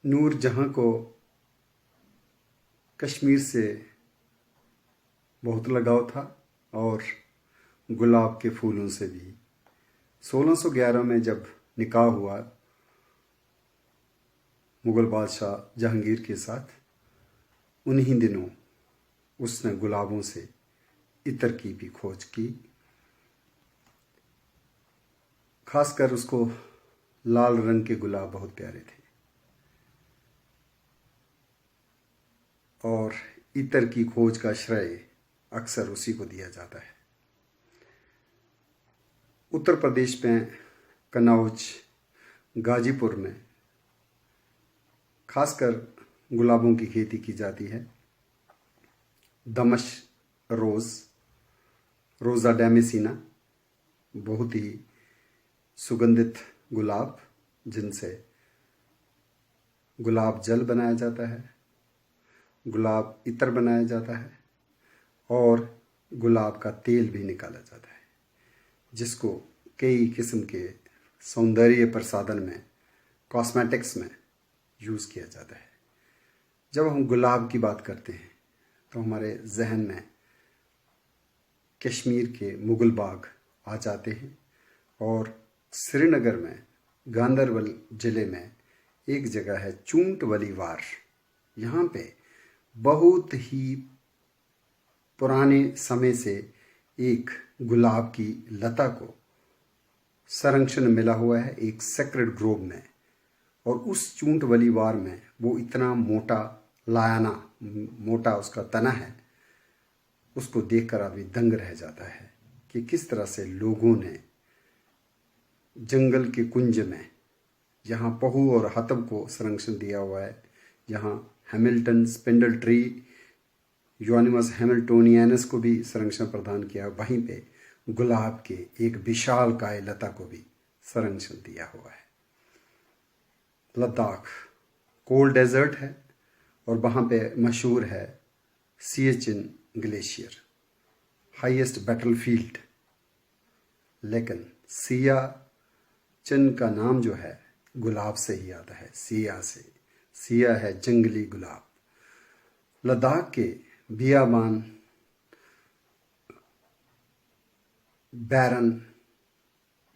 नूर जहाँ को कश्मीर से बहुत लगाव था और गुलाब के फूलों से भी। 1611 में जब निकाह हुआ मुग़ल बादशाह जहांगीर के साथ, उन्हीं दिनों उसने गुलाबों से इत्र की भी खोज की। खासकर उसको लाल रंग के गुलाब बहुत प्यारे थे और इत्र की खोज का श्रेय अक्सर उसी को दिया जाता है। उत्तर प्रदेश में कन्नौज, गाजीपुर में खासकर गुलाबों की खेती की जाती है। दमश रोज़, रोज़ा डेमेसिना, बहुत ही सुगंधित गुलाब जिनसे गुलाब जल बनाया जाता है, गुलाब इत्र बनाया जाता है और गुलाब का तेल भी निकाला जाता है, जिसको कई किस्म के सौंदर्य प्रसाधन में, कॉस्मेटिक्स में यूज़ किया जाता है। जब हम गुलाब की बात करते हैं तो हमारे जहन में कश्मीर के मुग़ल बाग आ जाते हैं और श्रीनगर में गांदरबल ज़िले में एक जगह है चूंटवली वार। यहाँ पे बहुत ही पुराने समय से एक गुलाब की लता को संरक्षण मिला हुआ है एक सेक्रेड ग्रोव में, और उस चूंटवली वार में वो इतना मोटा लायाना, मोटा उसका तना है, उसको देखकर आदमी दंग रह जाता है कि किस तरह से लोगों ने जंगल के कुंज में, जहाँ पहू और हतब को संरक्षण दिया हुआ है, जहाँ हैमिल्टन स्पिंडल ट्री यूनिमस हैमिल्टोनियनस को भी संरक्षण प्रदान किया, वहीं पे गुलाब के एक विशाल काय लता को भी संरक्षण दिया हुआ है। लद्दाख कोल्ड डेजर्ट है और वहाँ पे मशहूर है सियाचिन ग्लेशियर, हाईएस्ट बैटलफील्ड। लेकिन सियाचिन का नाम जो है गुलाब से ही आता है, सिया से। सिया है जंगली गुलाब। लद्दाख के बियाबान, बैरन,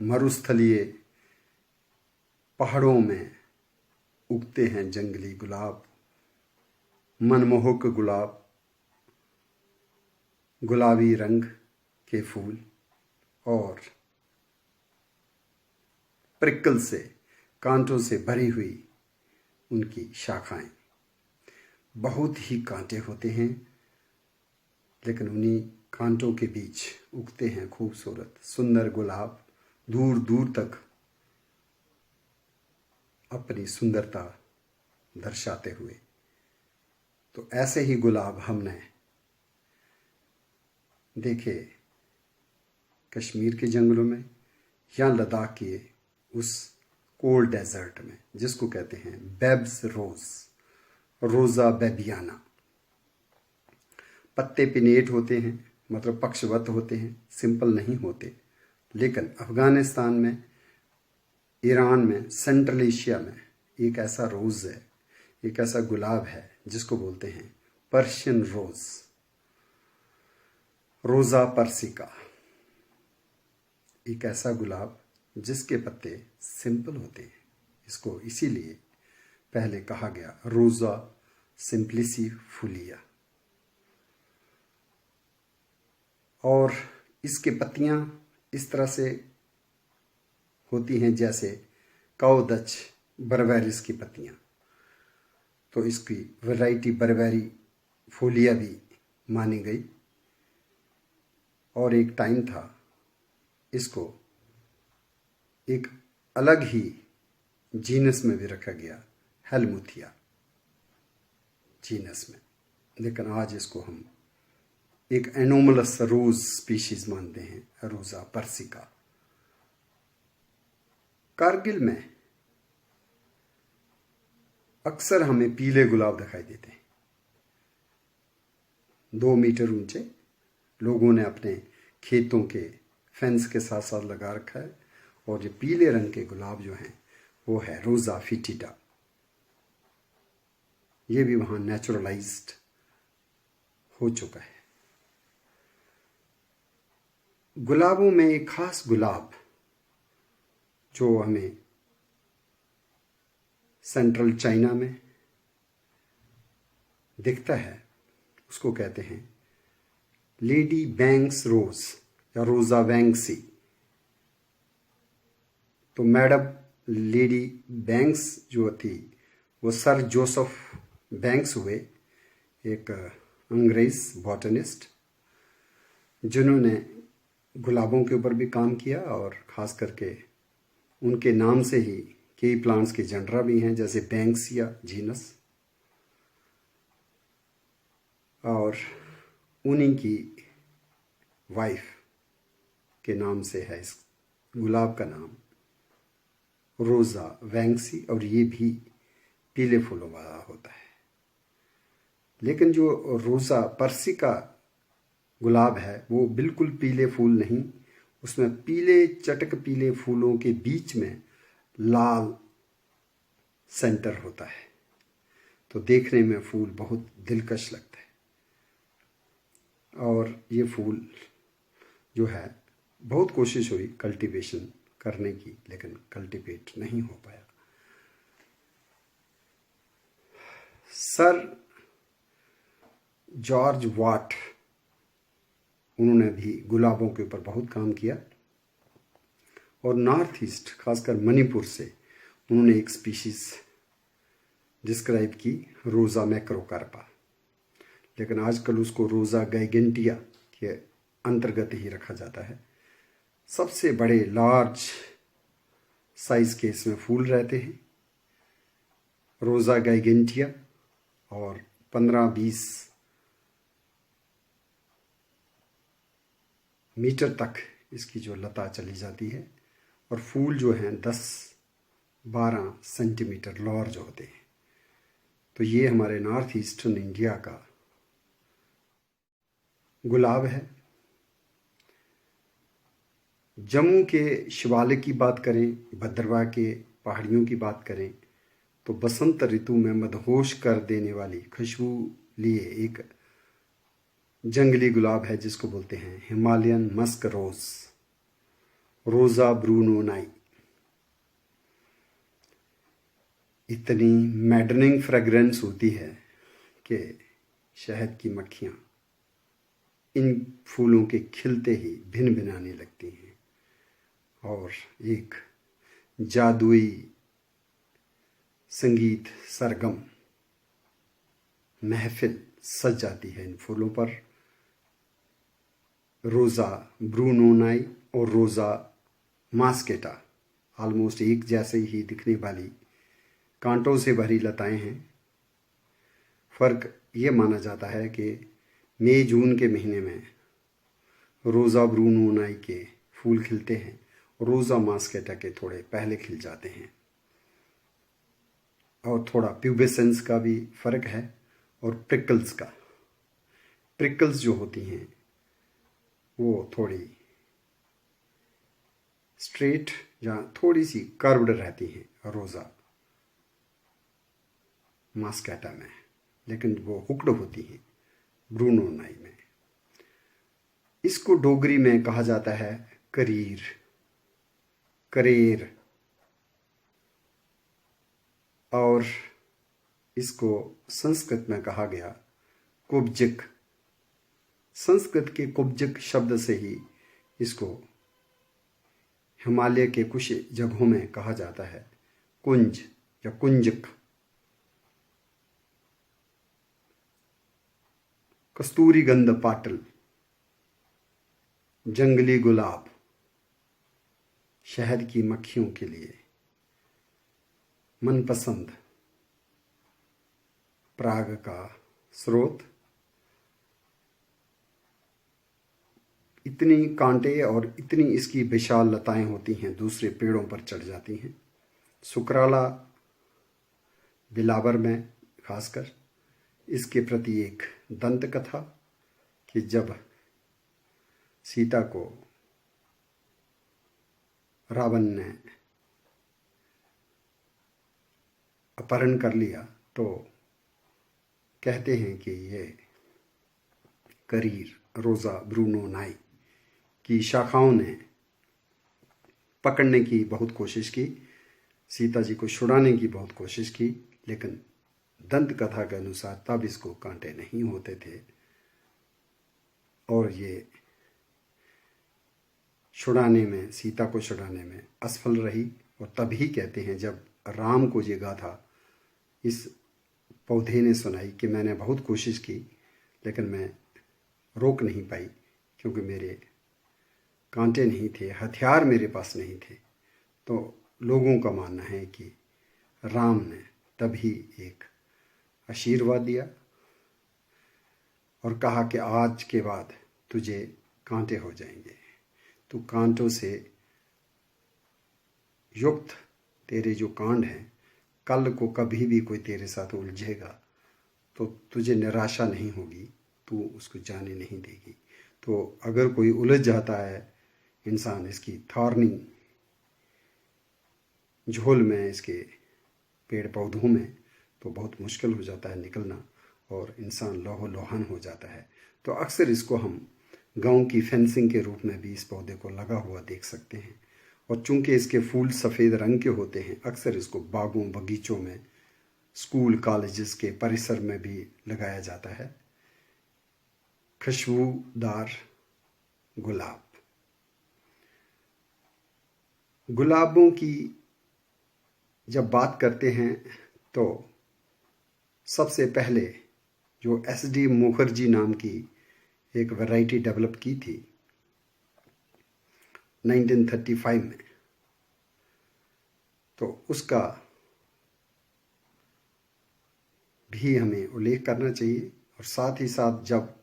मरुस्थलीय पहाड़ों में उगते हैं जंगली गुलाब, मनमोहक गुलाब, गुलाबी रंग के फूल और प्रिकल से, कांटों से भरी हुई उनकी शाखाएं। बहुत ही कांटे होते हैं, लेकिन उन्हीं कांटों के बीच उगते हैं खूबसूरत सुंदर गुलाब, दूर दूर तक अपनी सुंदरता दर्शाते हुए। तो ऐसे ही गुलाब हमने देखे कश्मीर के जंगलों में या लद्दाख के उस कोल्ड डेजर्ट में, जिसको कहते हैं बेब्स रोज़, रोज़ा बेबियाना। पत्ते पिनेट होते हैं, मतलब पक्षवत होते हैं, सिंपल नहीं होते। लेकिन अफ़गानिस्तान में, ईरान में, सेंट्रल एशिया में एक ऐसा रोज़ है, एक ऐसा गुलाब है जिसको बोलते हैं पर्शियन रोज़, रोज़ा पर्सिका। एक ऐसा गुलाब जिसके पत्ते सिंपल होते हैं। इसको इसीलिए पहले कहा गया रोज़ा सिंप्लिसिफोलिया। और इसके पत्तियां इस तरह से होती हैं जैसे काउडच बर्बेरिस की पत्तियां। तो इसकी वैरायटी बर्बेरी फोलिया भी मानी गई। और एक टाइम था इसको एक अलग ही जीनस में भी रखा गया, हेलमुथिया जीनस में। लेकिन आज इसको हम एक एनोमलस रोज स्पीशीज मानते हैं, रोज़ा पर्सिका। कारगिल में अक्सर हमें पीले गुलाब दिखाई देते हैं, 2 मीटर ऊंचे। लोगों ने अपने खेतों के फेंस के साथ साथ लगा रखा है। और ये पीले रंग के गुलाब जो हैं वो है रोज़ा फिटिडा। ये भी वहाँ नेचुरलाइज्ड हो चुका है। गुलाबों में एक खास गुलाब जो हमें सेंट्रल चाइना में दिखता है, उसको कहते हैं लेडी बैंक्स रोज या रोजा वैंक्सी। तो मैडम लेडी बैंक्स जो थी वो सर जोसेफ बैंक्स हुए, एक अंग्रेज बॉटनिस्ट जिन्होंने गुलाबों के ऊपर भी काम किया, और ख़ास करके उनके नाम से ही कई प्लांट्स के जनरा भी हैं, जैसे बैंक्सिया जीनस। और उन्हीं की वाइफ के नाम से है इस गुलाब का नाम रोज़ा वैंक्सी, और ये भी पीले फूलों वाला होता है। लेकिन जो रोज़ा पर्सिका गुलाब है वो बिल्कुल पीले फूल नहीं, उसमें पीले चटक पीले फूलों के बीच में लाल सेंटर होता है, तो देखने में फूल बहुत दिलकश लगता है। और ये फूल जो है बहुत कोशिश हुई कल्टीवेशन करने की, लेकिन कल्टीवेट नहीं हो पाया। सर जॉर्ज वाट, उन्होंने भी गुलाबों के ऊपर बहुत काम किया, और नॉर्थ ईस्ट खासकर मणिपुर से उन्होंने एक स्पीशीज डिस्क्राइब की, रोज़ा मैक्रोकार्पा, लेकिन आजकल उसको रोज़ा गाइगेंटिया के अंतर्गत ही रखा जाता है। सबसे बड़े लार्ज साइज के इसमें फूल रहते हैं रोज़ा गाइगेंटिया, और 15-20 मीटर तक इसकी जो लता चली जाती है, और फूल जो हैं 10-12 सेंटीमीटर लार्ज होते हैं। तो ये हमारे नॉर्थ ईस्टर्न इंडिया का गुलाब है। जम्मू के शिवालिक की बात करें, भद्रवाह के पहाड़ियों की बात करें, तो बसंत ऋतु में मदहोश कर देने वाली खुशबू लिए एक जंगली गुलाब है जिसको बोलते हैं हिमालयन मस्क रोज, रोज़ा ब्रूनोनाई। इतनी मैडनिंग फ्रेगरेंस होती है कि शहद की मक्खियाँ इन फूलों के खिलते ही भिन भिनाने लगती हैं, और एक जादुई संगीत सरगम महफिल सज जाती है इन फूलों पर। रोज़ा ब्रूनोनाई और रोज़ा मास्केटा ऑलमोस्ट एक जैसे ही दिखने वाली कांटों से भरी लताएं हैं। फ़र्क ये माना जाता है कि मई जून के महीने में रोज़ा ब्रूनोनाई के फूल खिलते हैं, रोज़ा मास्केटा के थोड़े पहले खिल जाते हैं, और थोड़ा प्यूबेसेंस का भी फ़र्क है, और प्रिकल्स का। प्रिकल्स जो होती हैं वो थोड़ी स्ट्रेट या थोड़ी सी कर्व्ड रहती हैं रोज़ा मास्केटा में, लेकिन वो हुक्ड होती हैं ब्रूनोनाई में। इसको डोगरी में कहा जाता है करीर, करेर, और इसको संस्कृत में कहा गया कुब्जिक। संस्कृत के कुब्जिक शब्द से ही इसको हिमालय के कुछ जगहों में कहा जाता है कुंज या कुंजक। कस्तूरी गंध पाटल, जंगली गुलाब शहद की मक्खियों के लिए मनपसंद पराग का स्रोत। इतनी कांटे और इतनी इसकी विशाल लताएं होती हैं, दूसरे पेड़ों पर चढ़ जाती हैं। सुकराला बिलावर में खासकर इसके प्रति एक दंत कथा कि जब सीता को रावण ने अपहरण कर लिया तो कहते हैं कि ये करीर रोज़ा ब्रूनो नाई की शाखाओं ने पकड़ने की बहुत कोशिश की, सीता जी को छुड़ाने की बहुत कोशिश की, लेकिन दंत कथा के अनुसार तब इसको कांटे नहीं होते थे और ये छुड़ाने में, सीता को छुड़ाने में असफल रही। और तभी कहते हैं जब राम को ये गाथा इस पौधे ने सुनाई कि मैंने बहुत कोशिश की लेकिन मैं रोक नहीं पाई क्योंकि मेरे कांटे नहीं थे, हथियार मेरे पास नहीं थे, तो लोगों का मानना है कि राम ने तभी एक आशीर्वाद दिया और कहा कि आज के बाद तुझे कांटे हो जाएंगे, तू कांटों से युक्त तेरे जो कांड हैं, कल को कभी भी कोई तेरे साथ उलझेगा तो तुझे निराशा नहीं होगी, तू उसको जाने नहीं देगी। तो अगर कोई उलझ जाता है इंसान इसकी थॉर्नी झोल में, इसके पेड़ पौधों में, तो बहुत मुश्किल हो जाता है निकलना और इंसान लोहो लोहान हो जाता है। तो अक्सर इसको हम गांव की फेंसिंग के रूप में भी इस पौधे को लगा हुआ देख सकते हैं। और चूंकि इसके फूल सफ़ेद रंग के होते हैं, अक्सर इसको बागों बगीचों में, स्कूल कॉलेजेस के परिसर में भी लगाया जाता है। खुशबूदार गुलाब। गुलाबों की जब बात करते हैं तो सबसे पहले जो एस.डी. मुखर्जी नाम की एक वैरायटी डेवलप की थी 1935 में, तो उसका भी हमें उल्लेख करना चाहिए। और साथ ही साथ जब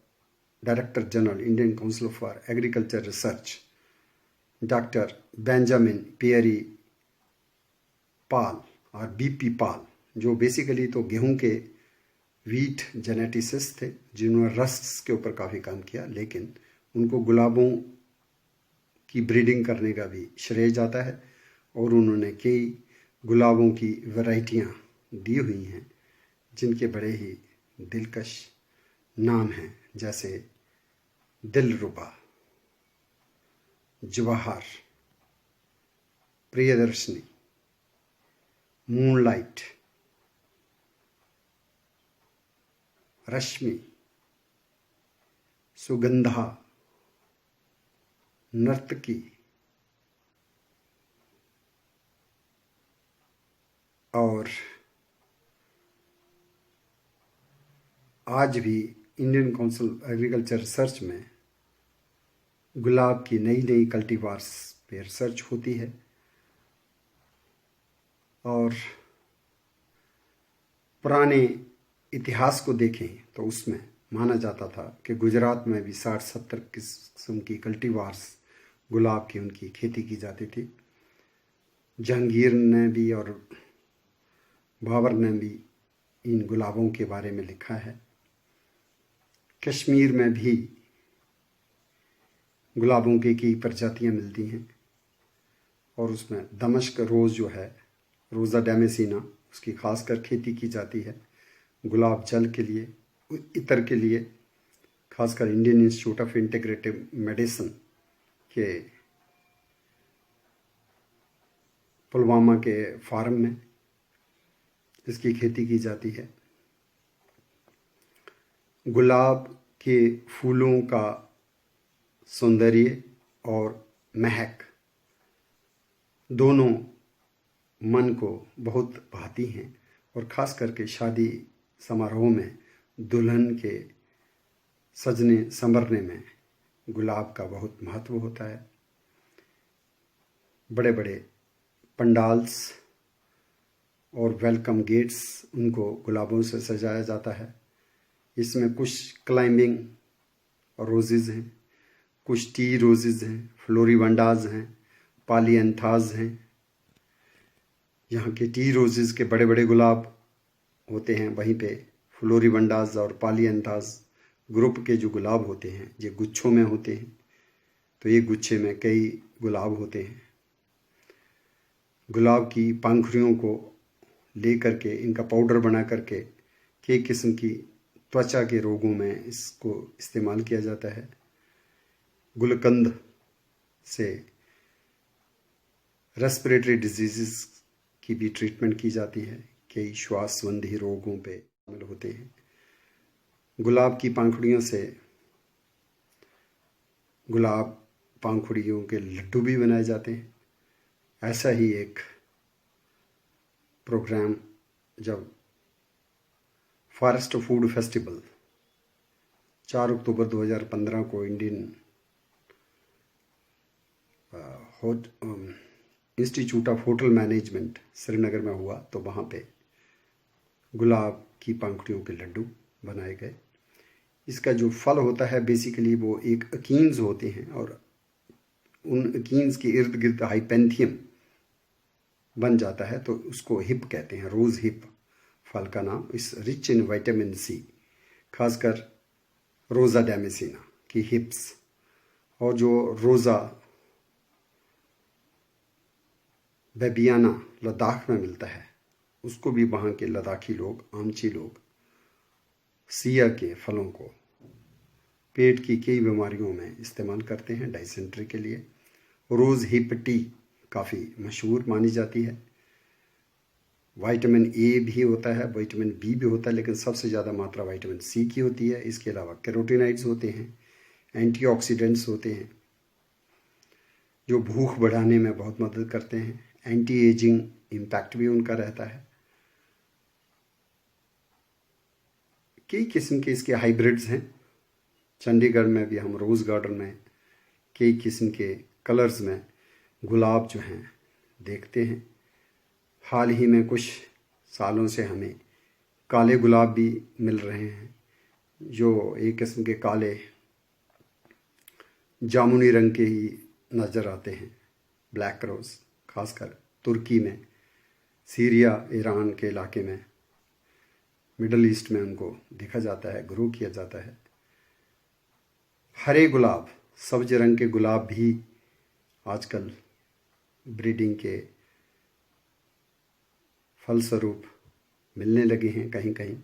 director general Indian council for agriculture research doctor Benjamin Peary Pal और बीपी पाल, जो बेसिकली तो गेहूं के वीट जेनेटिसिस्ट थे, जिन्होंने रस्ट्स के ऊपर काफ़ी काम किया, लेकिन उनको गुलाबों की ब्रीडिंग करने का भी श्रेय जाता है और उन्होंने कई गुलाबों की वैरायटियां दी हुई हैं जिनके बड़े ही दिलकश नाम हैं, जैसे दिलरुबा, जवाहर, प्रियदर्शनी, मूनलाइट, रश्मि, सुगंधा, नर्तकी और आज भी इंडियन काउंसिल एग्रीकल्चर रिसर्च में गुलाब की नई नई कल्टीवार्स पे रिसर्च होती है। और पुराने इतिहास को देखें तो उसमें माना जाता था कि गुजरात में भी 60-70 किस्म की कल्टीवार्स गुलाब की उनकी खेती की जाती थी। जहांगीर ने भी और बाबर ने भी इन गुलाबों के बारे में लिखा है। कश्मीर में भी गुलाबों की कई प्रजातियां मिलती हैं और उसमें दमश्क रोज़ जो है, रोज़ा डेमेसिना, उसकी खासकर खेती की जाती है। गुलाब जल के लिए, इतर के लिए, खासकर Indian institute of integrative medicine के पुलवामा के फार्म में इसकी खेती की जाती है। गुलाब के फूलों का सौंदर्य और महक दोनों मन को बहुत भाती हैं और ख़ास करके शादी समारोह में दुल्हन के सजने संवरने में गुलाब का बहुत महत्व होता है। बड़े बड़े पंडाल्स और वेलकम गेट्स, उनको गुलाबों से सजाया जाता है। इसमें कुछ क्लाइंबिंग रोजेज़ हैं, कुछ टी रोजेज़ हैं, फ्लोरीवंडाज हैं, पालियंथाज हैं। यहाँ के टी रोजेज़ के बड़े बड़े गुलाब होते हैं, वहीं पे फ्लोरीवंडाज और पालियंथाज ग्रुप के जो गुलाब होते हैं ये गुच्छों में होते हैं। तो ये गुच्छे में कई गुलाब होते हैं। गुलाब की पंखुड़ियों को ले करके इनका पाउडर बना करके कई किस्म की त्वचा के रोगों में इसको इस्तेमाल किया जाता है। गुलकंद से रेस्पिरेटरी डिजीज़ की भी ट्रीटमेंट की जाती है। कई श्वास संबंधी रोगों पे शामिल होते हैं। गुलाब की पंखुड़ियों से गुलाब पंखुड़ियों के लड्डू भी बनाए जाते हैं। ऐसा ही एक प्रोग्राम जब फॉरेस्ट फूड फेस्टिवल 4 अक्टूबर 2015 को Indian institute of hotel management Srinagar में हुआ, तो वहाँ पे गुलाब की पंखुड़ियों के लड्डू बनाए गए। इसका जो फल होता है बेसिकली वो एक अकीन्स होते हैं और उन अकीन्स के इर्द गिर्द हाइपेंथियम बन जाता है, तो उसको हिप कहते हैं, रोज़ हिप फल का नाम। इस रिच इन विटामिन सी, खासकर रोज़ा डैमेसिना की हिप्स, और जो रोज़ा बेबियाना लद्दाख में मिलता है उसको भी वहाँ के लद्दाखी लोग, आमची लोग सिया के फलों को पेट की कई बीमारियों में इस्तेमाल करते हैं, डाइसेंट्री के लिए। रोज़ हिप टी काफ़ी मशहूर मानी जाती है। विटामिन ए भी होता है, विटामिन बी भी होता है, लेकिन सबसे ज़्यादा मात्रा विटामिन सी की होती है। इसके अलावा कैरोटीनॉइड्स होते हैं, एंटीऑक्सीडेंट्स होते हैं जो भूख बढ़ाने में बहुत मदद करते हैं। एंटी एजिंग इम्पैक्ट भी उनका रहता है। कई किस्म के इसके हाइब्रिड्स हैं। चंडीगढ़ में भी हम रोज़ गार्डन में कई किस्म के कलर्स में गुलाब जो हैं देखते हैं। हाल ही में कुछ सालों से हमें काले गुलाब भी मिल रहे हैं, जो एक किस्म के काले जामुनी रंग के ही नज़र आते हैं। ब्लैक रोज़ खासकर तुर्की में, सीरिया, ईरान के इलाके में, मिडल ईस्ट में उनको देखा जाता है, ग्रो किया जाता है। हरे गुलाब, सब्ज रंग के गुलाब भी आजकल ब्रीडिंग के फलस्वरूप मिलने लगे हैं कहीं कहीं।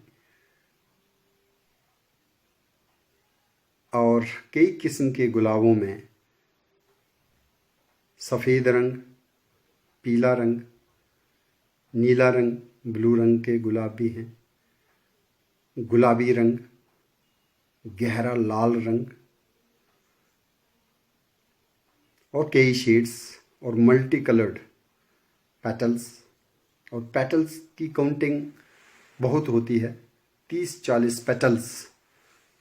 और कई किस्म के गुलाबों में सफ़ेद रंग, पीला रंग, नीला रंग, ब्लू रंग के गुलाब भी हैं। गुलाबी रंग, गहरा लाल रंग और कई शेड्स और मल्टी कलर्ड पेटल्स। और पेटल्स की काउंटिंग बहुत होती है, 30-40 पेटल्स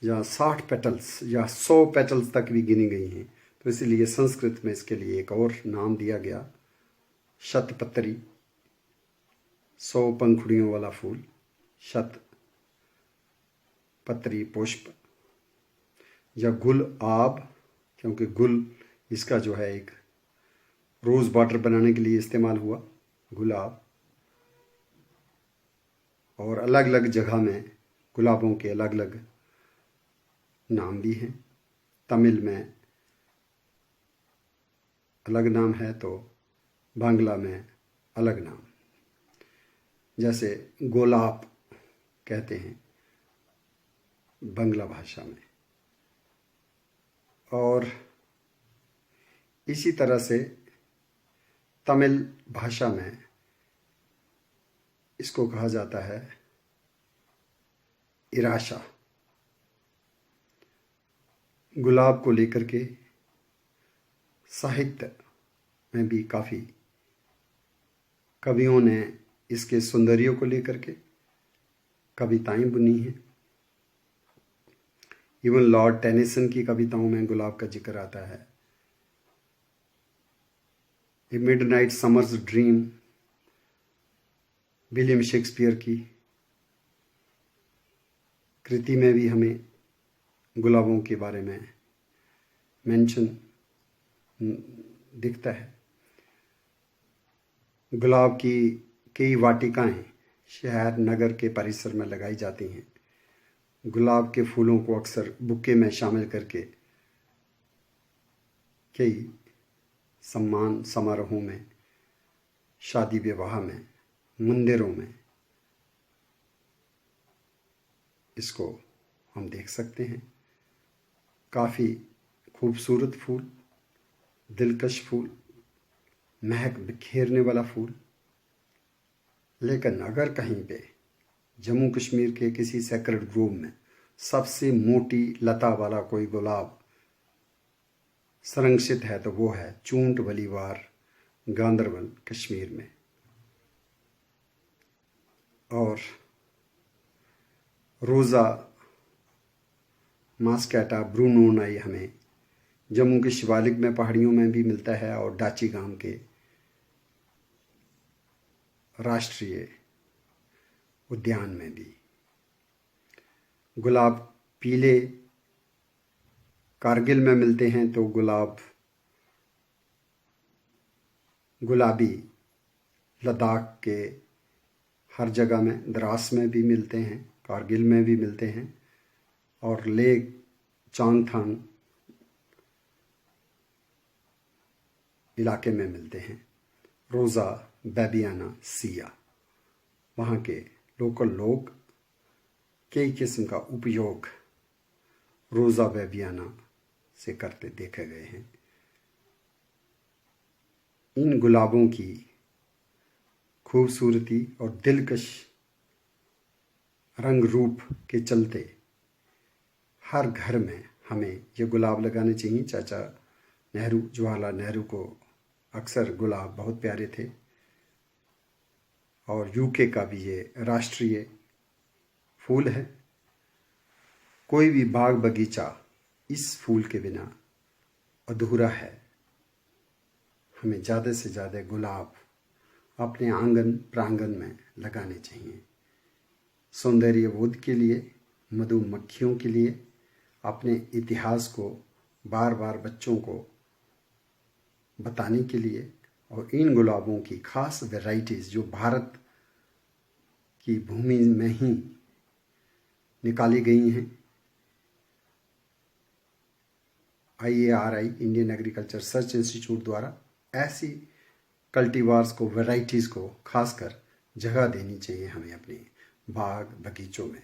या 60 पेटल्स या 100 पेटल्स तक भी गिनी गई हैं। तो इसलिए संस्कृत में इसके लिए एक और नाम दिया गया, शतपत्री, 100 पंखुड़ियों वाला फूल, शतपत्री पुष्प या गुल आब, क्योंकि गुल इसका जो है एक रोज़ वाटर बनाने के लिए इस्तेमाल हुआ, गुलाब। और अलग अलग जगह में गुलाबों के अलग अलग नाम भी हैं। तमिल में अलग नाम है तो बांग्ला में अलग नाम, जैसे गोलाप कहते हैं बांग्ला भाषा में। और इसी तरह से तमिल भाषा में इसको कहा जाता है इराशा। गुलाब को लेकर के साहित्य में भी काफ़ी कवियों ने इसके सौंदर्य को लेकर के कविताएं बुनी हैं। इवन लॉर्ड टेनिसन की कविताओं में गुलाब का जिक्र आता है। A midnight summer's dream, William Shakespeare की कृति में भी हमें गुलाबों के बारे में मेंशन दिखता है। गुलाब की कई वाटिकाएं शहर नगर के परिसर में लगाई जाती हैं। गुलाब के फूलों को अक्सर बुके में शामिल करके कई सम्मान समारोहों में, शादी विवाह में, मंदिरों में इसको हम देख सकते हैं। काफ़ी खूबसूरत फूल, दिलकश फूल, महक बिखेरने वाला फूल। लेकिन अगर कहीं पे जम्मू कश्मीर के किसी सेक्रेड ग्रोव में सबसे मोटी लता वाला कोई गुलाब संरक्षित है तो वो है चूंट वलीवार, गांदरबल, कश्मीर में। और रोज़ा मास्केटा ब्रूनोनाई हमें जम्मू के शिवालिक में पहाड़ियों में भी मिलता है और डाची गांव के राष्ट्रीय उद्यान में भी। गुलाब पीले कारगिल में मिलते हैं तो गुलाबी लद्दाख के हर जगह में, द्रास में भी मिलते हैं, कारगिल में भी मिलते हैं और लेक चांगथांग इलाके में मिलते हैं। रोज़ा बेबियाना सिया, वहाँ के लोकल लोग कई किस्म का उपयोग रोज़ा बेबियाना से करते देखे गए हैं। इन गुलाबों की खूबसूरती और दिलकश रंग रूप के चलते हर घर में हमें ये गुलाब लगाने चाहिए। चाचा नेहरू, जवाहरलाल नेहरू को अक्सर गुलाब बहुत प्यारे थे और यूके का भी ये राष्ट्रीय फूल है। कोई भी बाग बगीचा इस फूल के बिना अधूरा है। हमें ज़्यादा से ज़्यादा गुलाब अपने आंगन प्रांगण में लगाने चाहिए। सौंदर्य बोध के लिए, मधुमक्खियों के लिए, अपने इतिहास को बार बार बच्चों को बताने के लिए और इन गुलाबों की खास वैरायटीज़ जो भारत की भूमि में ही निकाली गई हैं, IARI Indian agriculture research institute द्वारा ऐसी कल्टीवार्स को, वैरायटीज़ को खासकर जगह देनी चाहिए हमें अपने बाग बगीचों में।